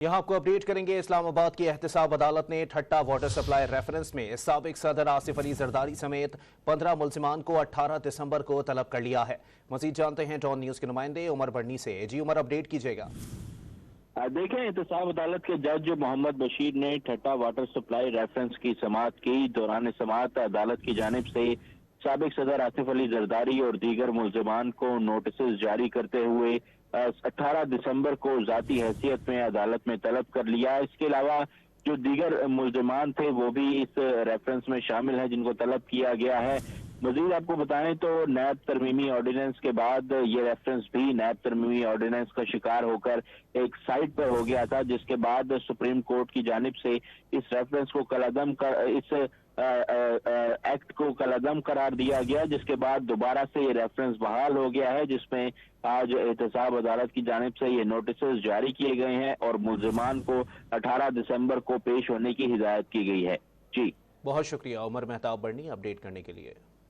यहाँ आपको अपडेट करेंगे। इस्लामाबाद की एहतसाब अदालत ने ठट्टा वाटर सप्लाई रेफरेंस में साबिक सदर आसिफ अली जरदारी समेत 15 मुल्जिमान को 18 दिसंबर को तलब कर लिया है। मजीद जानते हैं डॉन न्यूज के नुमाइंदे उमर बढ़नी से। जी उमर, अपडेट कीजिएगा। देखें, एहतसाब अदालत के जज मोहम्मद बशीर ने ठट्टा वाटर सप्लाई रेफरेंस की समाअत की। दौरान समाअत अदालत की जानिब से साबिक सदर आसिफ अली जरदारी और दीगर मुल्जिमान को नोटिस जारी करते हुए 18 दिसंबर को जाती हैसियत में अदालत में तलब कर लिया। इसके अलावा जो दीगर मुल्जिमान थे वो भी इस रेफरेंस में शामिल हैं जिनको तलब किया गया है। मजीद आपको बताएं तो नैब तरमीमी ऑर्डिनेंस के बाद ये रेफरेंस भी नैब तरमीमी ऑर्डिनेंस का शिकार होकर एक साइट पर हो गया था, जिसके बाद सुप्रीम कोर्ट की जानिब से इस रेफरेंस को कलअदम कर इस एक्ट को कलअदम करार दिया गया, जिसके बाद दोबारा से ये रेफरेंस बहाल हो गया है, जिसमें आज एहतसाब अदालत की जानिब से ये नोटिस जारी किए गए हैं और मुल्जिमान को 18 दिसंबर को पेश होने की हिदायत की गई है। जी बहुत शुक्रिया उमर मेहताब बढ़नी अपडेट करने के लिए।